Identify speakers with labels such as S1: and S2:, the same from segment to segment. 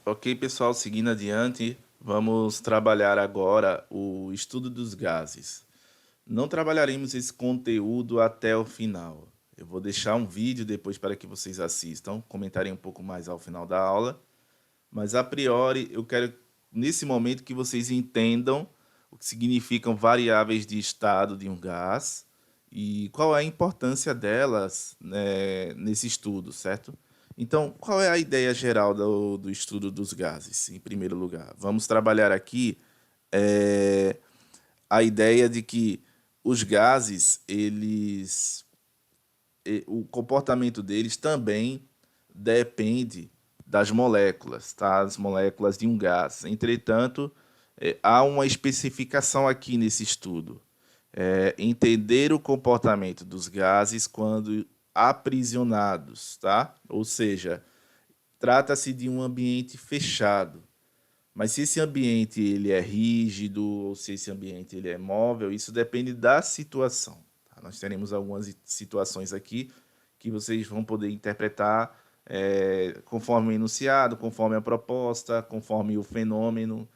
S1: Ok, pessoal, seguindo adiante, vamos trabalhar agora o estudo dos gases. Não trabalharemos esse conteúdo até o final. Eu vou deixar um vídeo depois para que vocês assistam, comentarem um pouco mais ao final da aula, mas a priori eu quero, nesse momento, que vocês entendam o que significam variáveis de estado de um gás e qual é a importância delas, né, nesse estudo, certo? Então, qual é a ideia geral do estudo dos gases, em primeiro lugar? Vamos trabalhar aqui é, a ideia de que os gases, o comportamento deles também depende das moléculas, tá? As moléculas de um gás. Entretanto, há uma especificação aqui nesse estudo. Entender o comportamento dos gases quando aprisionados, tá? Ou seja, trata-se de um ambiente fechado. Mas se esse ambiente ele é rígido ou se esse ambiente ele é móvel, isso depende da situação. Tá? Nós teremos algumas situações aqui que vocês vão poder interpretar conforme o enunciado, conforme a proposta, conforme o fenômeno,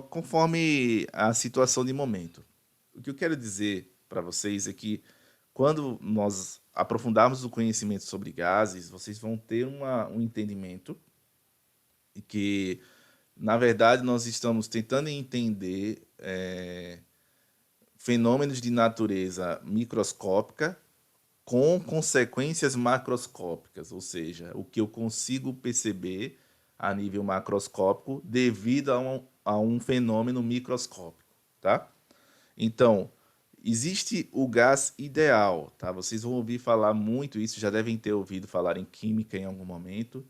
S1: conforme a situação de momento. O que eu quero dizer para vocês é que quando nós aprofundarmos o conhecimento sobre gases, vocês vão ter um entendimento que, na verdade, nós estamos tentando entender fenômenos de natureza microscópica com consequências macroscópicas, ou seja, o que eu consigo perceber a nível macroscópico devido a um fenômeno microscópico, tá? Então, existe o gás ideal, tá? Vocês vão ouvir falar muito isso, já devem ter ouvido falar em química em algum momento,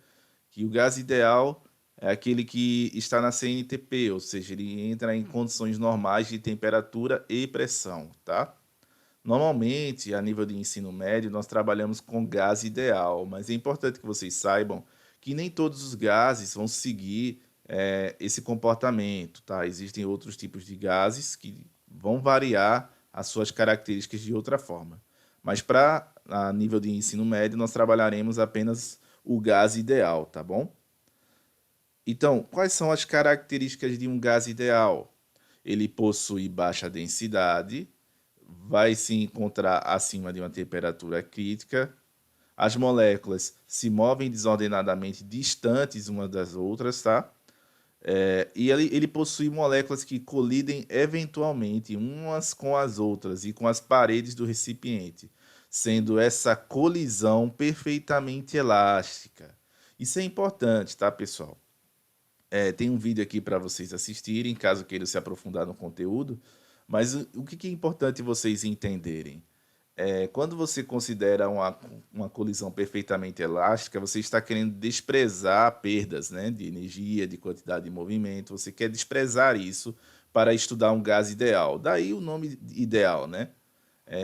S1: que o gás ideal é aquele que está na CNTP, ou seja, ele entra em condições normais de temperatura e pressão, tá? Normalmente, a nível de ensino médio, nós trabalhamos com gás ideal, mas é importante que vocês saibam que nem todos os gases vão seguir esse comportamento, tá? Existem outros tipos de gases que vão variar as suas características de outra forma. Mas para a nível de ensino médio, nós trabalharemos apenas o gás ideal, tá bom? Então, quais são as características de um gás ideal? Ele possui baixa densidade, vai se encontrar acima de uma temperatura crítica, as moléculas se movem desordenadamente distantes umas das outras, tá? E ele possui moléculas que colidem eventualmente umas com as outras e com as paredes do recipiente, sendo essa colisão perfeitamente elástica. Isso é importante, tá, pessoal? Tem um vídeo aqui para vocês assistirem, caso queiram se aprofundar no conteúdo, mas o que é importante vocês entenderem? Quando você considera uma colisão perfeitamente elástica, você está querendo desprezar perdas, né, de energia, de quantidade de movimento, você quer desprezar isso para estudar um gás ideal. Daí o nome ideal, né?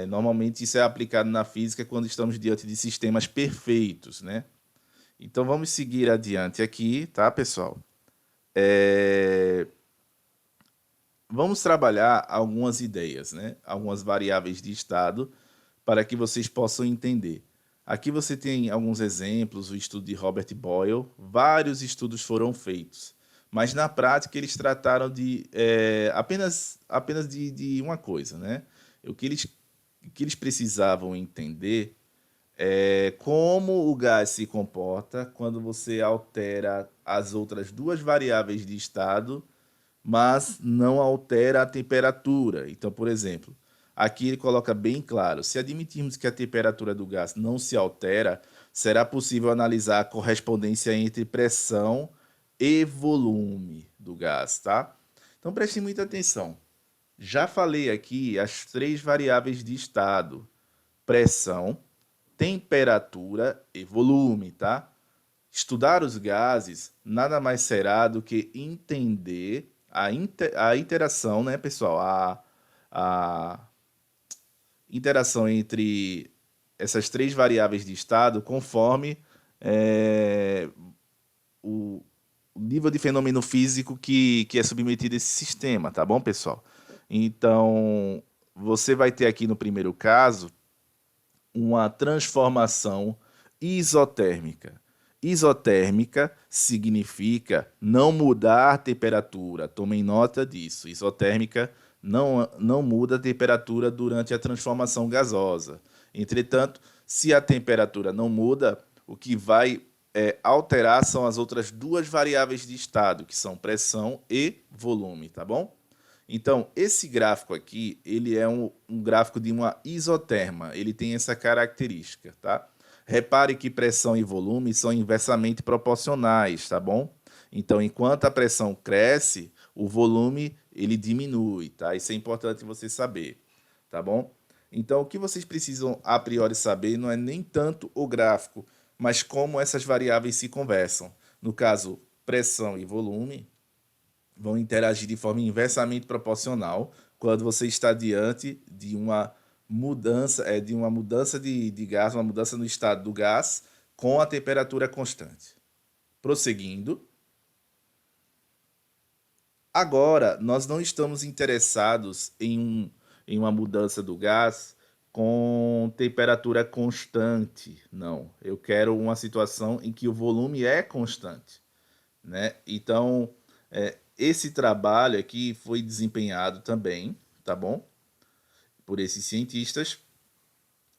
S1: Normalmente isso é aplicado na física quando estamos diante de sistemas perfeitos, né? Então vamos seguir adiante aqui, tá, pessoal? É, Vamos trabalhar algumas ideias, né? Algumas variáveis de estado para que vocês possam entender. Aqui você tem alguns exemplos, o estudo de Robert Boyle, vários estudos foram feitos, mas na prática eles trataram de apenas de uma coisa, né? O que eles precisavam entender é como o gás se comporta quando você altera as outras duas variáveis de estado, mas não altera a temperatura. Então, por exemplo, aqui ele coloca bem claro: se admitirmos que a temperatura do gás não se altera, será possível analisar a correspondência entre pressão e volume do gás, tá? Então preste muita atenção. Já falei aqui as três variáveis de estado: pressão, temperatura e volume, tá? Estudar os gases nada mais será do que entender a interação, né, pessoal? A interação entre essas três variáveis de estado conforme é, o, o nível de fenômeno físico que é submetido a esse sistema, tá bom, pessoal? Então, você vai ter aqui no primeiro caso uma transformação isotérmica. Isotérmica significa não mudar a temperatura. Tomem nota disso. Isotérmica não muda a temperatura durante a transformação gasosa. Entretanto, se a temperatura não muda, o que vai alterar são as outras duas variáveis de estado, que são pressão e volume, tá bom? Então, esse gráfico aqui, ele é um gráfico de uma isoterma, ele tem essa característica, tá? Repare que pressão e volume são inversamente proporcionais, tá bom? Então, enquanto a pressão cresce, o volume ele diminui, tá? Isso é importante você saber, tá bom? Então, o que vocês precisam a priori saber não é nem tanto o gráfico, mas como essas variáveis se conversam. No caso, pressão e volume vão interagir de forma inversamente proporcional quando você está diante de uma mudança, de gás, uma mudança no estado do gás com a temperatura constante. Prosseguindo. Agora, nós não estamos interessados em uma mudança do gás com temperatura constante, não. Eu quero uma situação em que o volume é constante, né? Então, esse trabalho aqui foi desempenhado também, tá bom? Por esses cientistas.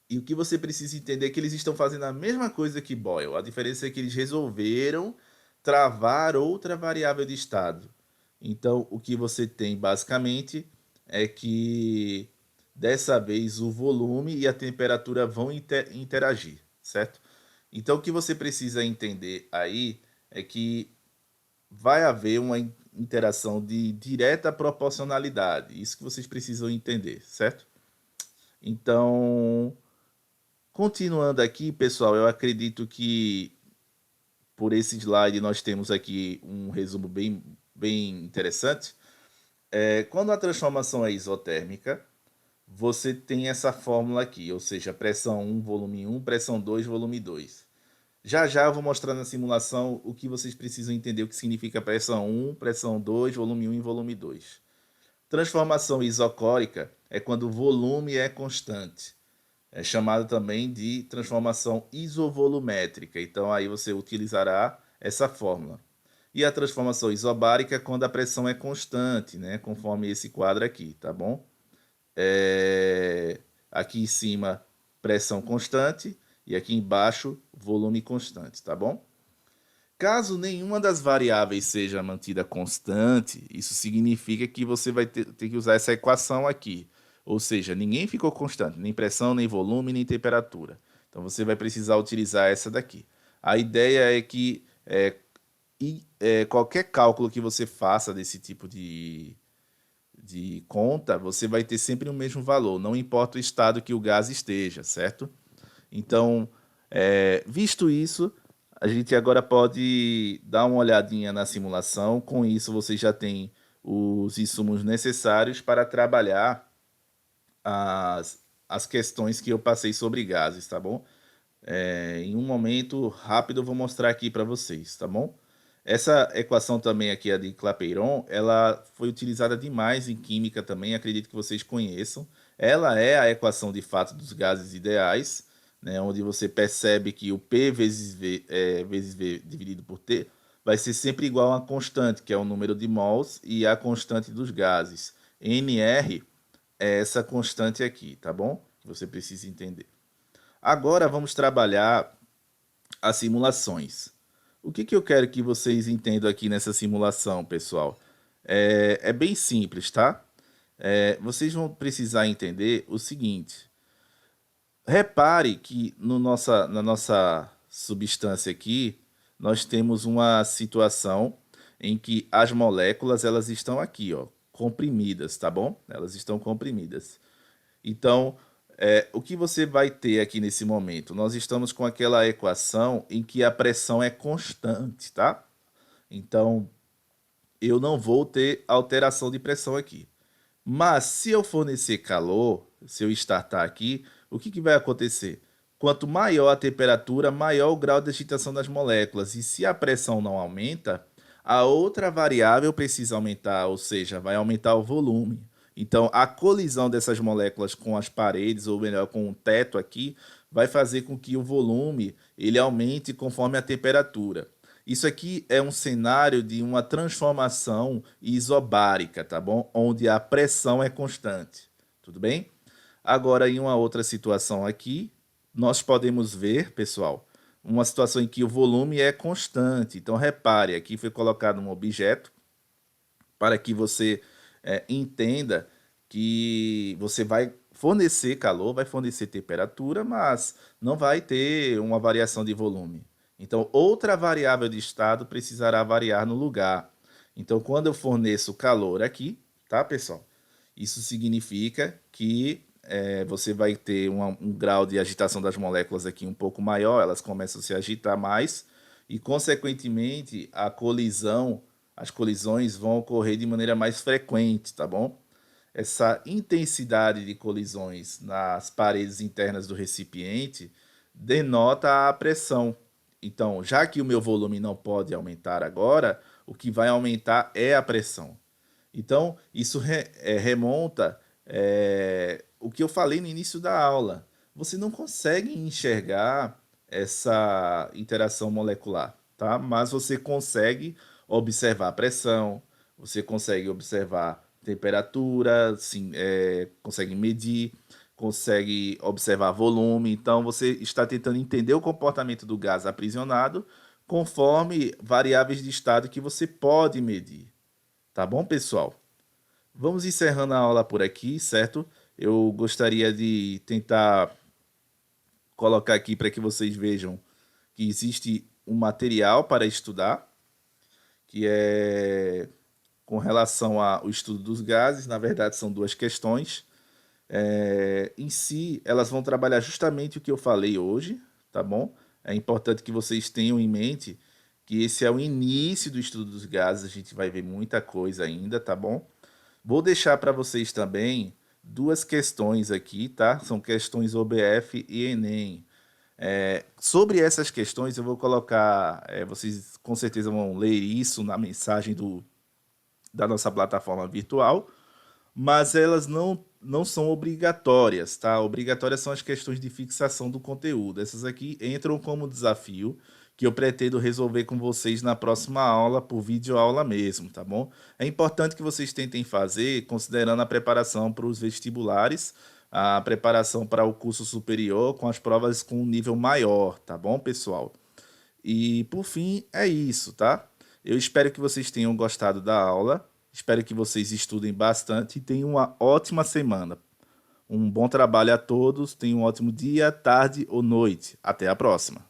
S1: E o que você precisa entender é que eles estão fazendo a mesma coisa que Boyle. A diferença é que eles resolveram travar outra variável de estado. Então, o que você tem basicamente é que dessa vez o volume e a temperatura vão interagir, certo? Então, o que você precisa entender aí é que vai haver uma interação de direta proporcionalidade. Isso que vocês precisam entender, certo? Então, continuando aqui, pessoal, eu acredito que por esse slide nós temos aqui um resumo bem interessante. Quando a transformação é isotérmica, você tem essa fórmula aqui, ou seja, pressão 1, volume 1, pressão 2, volume 2. Já já eu vou mostrar na simulação o que vocês precisam entender o que significa pressão 1, pressão 2, volume 1 e volume 2. Transformação isocórica é quando o volume é constante. É chamado também de transformação isovolumétrica. Então aí você utilizará essa fórmula. E a transformação isobárica é quando a pressão é constante, né? Conforme esse quadro aqui, tá bom? Aqui em cima, pressão constante e aqui embaixo, volume constante, tá bom? Caso nenhuma das variáveis seja mantida constante, isso significa que você vai ter que usar essa equação aqui. Ou seja, ninguém ficou constante, nem pressão, nem volume, nem temperatura. Então você vai precisar utilizar essa daqui. A ideia é que qualquer cálculo que você faça desse tipo de conta, você vai ter sempre o mesmo valor, não importa o estado que o gás esteja, certo? Então, visto isso, a gente agora pode dar uma olhadinha na simulação. Com isso, você já tem os insumos necessários para trabalhar as questões que eu passei sobre gases, tá bom? Em um momento rápido eu vou mostrar aqui para vocês, tá bom? Essa equação também aqui, a de Clapeyron, ela foi utilizada demais em química também, acredito que vocês conheçam. Ela é a equação de fato dos gases ideais, né, onde você percebe que o P vezes V dividido por T vai ser sempre igual a uma constante, que é o número de mols, e a constante dos gases. NR é essa constante aqui, tá bom? Que você precisa entender. Agora vamos trabalhar as simulações. O que eu quero que vocês entendam aqui nessa simulação, pessoal? É bem simples, tá? Vocês vão precisar entender o seguinte. Repare que na nossa substância aqui, nós temos uma situação em que as moléculas elas estão aqui, ó, comprimidas, tá bom? Elas estão comprimidas. Então, o que você vai ter aqui nesse momento? Nós estamos com aquela equação em que a pressão é constante, tá? Então, eu não vou ter alteração de pressão aqui. Mas se eu fornecer calor, se eu startar aqui, o que vai acontecer? Quanto maior a temperatura, maior o grau de agitação das moléculas. E se a pressão não aumenta, a outra variável precisa aumentar, ou seja, vai aumentar o volume. Então, a colisão dessas moléculas com as paredes, ou melhor, com o teto aqui, vai fazer com que o volume ele aumente conforme a temperatura. Isso aqui é um cenário de uma transformação isobárica, tá bom? Onde a pressão é constante, tudo bem? Agora, em uma outra situação aqui, nós podemos ver, pessoal, uma situação em que o volume é constante. Então, repare, aqui foi colocado um objeto para que você entenda que você vai fornecer calor, vai fornecer temperatura, mas não vai ter uma variação de volume. Então, outra variável de estado precisará variar no lugar. Então, quando eu forneço calor aqui, tá, pessoal? Isso significa que você vai ter um grau de agitação das moléculas aqui um pouco maior, elas começam a se agitar mais e, consequentemente, as colisões vão ocorrer de maneira mais frequente, tá bom? Essa intensidade de colisões nas paredes internas do recipiente denota a pressão. Então, já que o meu volume não pode aumentar agora, o que vai aumentar é a pressão. Então, isso remonta o que eu falei no início da aula. Você não consegue enxergar essa interação molecular, tá? Mas você consegue observar a pressão, você consegue observar temperatura, sim, consegue medir, consegue observar volume. Então, você está tentando entender o comportamento do gás aprisionado conforme variáveis de estado que você pode medir. Tá bom, pessoal? Vamos encerrando a aula por aqui, certo? Eu gostaria de tentar colocar aqui para que vocês vejam que existe um material para estudar, que é com relação ao estudo dos gases. Na verdade, são duas questões. Em si, elas vão trabalhar justamente o que eu falei hoje, tá bom? É importante que vocês tenham em mente que esse é o início do estudo dos gases, a gente vai ver muita coisa ainda, tá bom? Vou deixar para vocês também duas questões aqui, tá? São questões OBF e Enem. Sobre essas questões eu vou colocar, vocês com certeza vão ler isso na mensagem da nossa plataforma virtual, mas elas não são obrigatórias, tá? Obrigatórias são as questões de fixação do conteúdo. Essas aqui entram como desafio que eu pretendo resolver com vocês na próxima aula, por videoaula mesmo, tá bom? É importante que vocês tentem fazer, considerando a preparação para os vestibulares, a preparação para o curso superior, com as provas com um nível maior, tá bom, pessoal? E por fim, é isso, tá? Eu espero que vocês tenham gostado da aula. Espero que vocês estudem bastante e tenham uma ótima semana. Um bom trabalho a todos. Tenham um ótimo dia, tarde ou noite. Até a próxima.